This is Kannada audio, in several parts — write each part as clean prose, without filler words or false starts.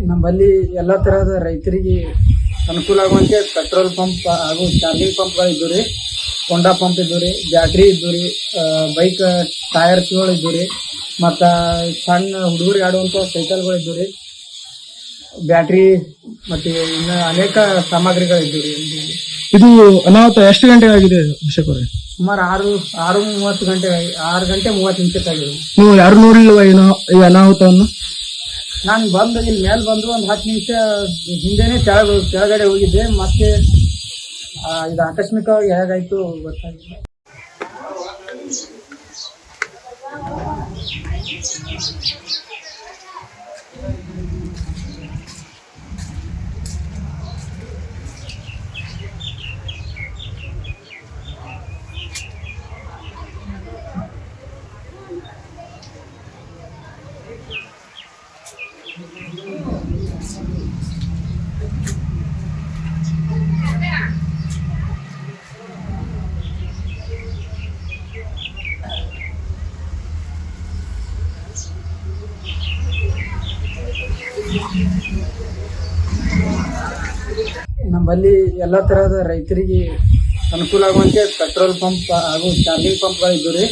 ನಮ್ಮಲ್ಲಿ ಎಲ್ಲ ತರಹದ ರೈತರಿಗೆ ಅನುಕೂಲ ಆಗುವಂತೆ ಪೆಟ್ರೋಲ್ ಪಂಪ್ ಹಾಗೂ ಚಾರ್ಜಿಂಗ್ ಪಂಪ್ಗಳು ಇದ್ದು ರೀ, ಹೋಂಡಾ ಪಂಪ್ ಇದ್ದು ರೀ, ಬ್ಯಾಟ್ರಿ ಇದ್ದು ರೀ, ಬೈಕ್ ಟೈರ್ಸ್ಗಳು ಇದ್ದು ರೀ, ಮತ್ತು ಸಣ್ಣ ಹುಡುಗರಿಗೆ ಆಡುವಂಥ ಸೈಕಲ್ಗಳು ಇದ್ದು ರೀ, ಬ್ಯಾಟ್ರಿ ಮತ್ತು ಇನ್ನು ಅನೇಕ ಸಾಮಗ್ರಿಗಳು ಇದ್ದು ರೀ. ಇದು ಅನಾಹುತ ಎಷ್ಟು ಗಂಟೆ ಆಗಿದೆ ಅಭಿಷೇಕ್ ಅವರೇ? ಸುಮಾರು 6:30 ಗಂಟೆ 6 ಗಂಟೆ 30 ನಿಮಿಷಕ್ಕಾಗಿದೆ. ನೀವು ಯಾರು ನೋಡಿಲ್ವಾ ಏನೋ ಈ ಅನಾಹುತವನ್ನು? ನಾನು ಬಂದು ಇಲ್ಲಿ ಮೇಲೆ ಬಂದು ಒಂದು 10 ನಿಮಿಷ ಹಿಂದೆನೇ ಕೆಳಗಡೆ ಹೋಗಿದ್ದೆ. ಮತ್ತೆ ಇದು ಆಕಸ್ಮಿಕವಾಗಿ ಹೇಗಾಯ್ತು ಗೊತ್ತಾಗಿಲ್ಲ. ನಮ್ಮಲ್ಲಿ ಎಲ್ಲ ತರಹದ ರೈತರಿಗೆ ಅನುಕೂಲ ಆಗುವಂತೆ ಪೆಟ್ರೋಲ್ ಪಂಪ್ ಹಾಗೂ ಚಾರ್ಜಿಂಗ್ ಪಂಪ್ಗಳು ಇದ್ದು ರೀ,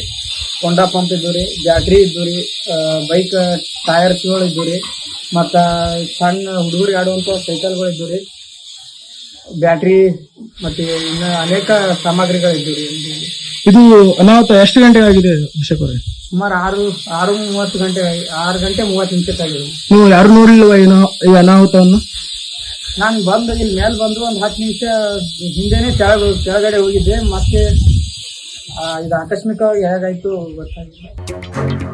ಹೋಂಡಾ ಪಂಪ್ ಇದ್ದು ರೀ, ಬ್ಯಾಟ್ರಿ ಇದ್ದು ರೀ, ಬೈಕ್ ಟೈರ್ಸ್ಗಳು ಇದ್ದು ರೀ, ಮತ್ತು ಸಣ್ಣ ಹುಡುಗರಿಗೆ ಆಡುವಂಥ ಸೈಕಲ್ಗಳು ಇದ್ದು ರೀ, ಬ್ಯಾಟ್ರಿ ಮತ್ತು ಇನ್ನು ಅನೇಕ ಸಾಮಗ್ರಿಗಳು ಇದ್ದು ರೀ. ಇದು ಅನಾಹುತ ಎಷ್ಟು ಗಂಟೆ ಆಗಿದೆ ಅಭಿಷೇಕ್ ಅವರೇ? ಸುಮಾರು 6:30 ಗಂಟೆ 6 ಗಂಟೆ 30 ನಿಮಿಷಕ್ಕಾಗಿದೆ. ನೀವು ಯಾರು ನೋಡಿಲ್ವಾ ಏನೋ ಈ ಅನಾಹುತವನ್ನು? ನಾನು ಬಂದು ಇಲ್ಲಿ ಮೇಲೆ ಬಂದು ಒಂದು 10 ನಿಮಿಷ ಹಿಂದೆನೇ ಕೆಳಗಡೆ ಹೋಗಿದ್ದೆ. ಮತ್ತೆ ಇದು ಆಕಸ್ಮಿಕವಾಗಿ ಹೇಗಾಯ್ತು ಗೊತ್ತಾಗಿಲ್ಲ.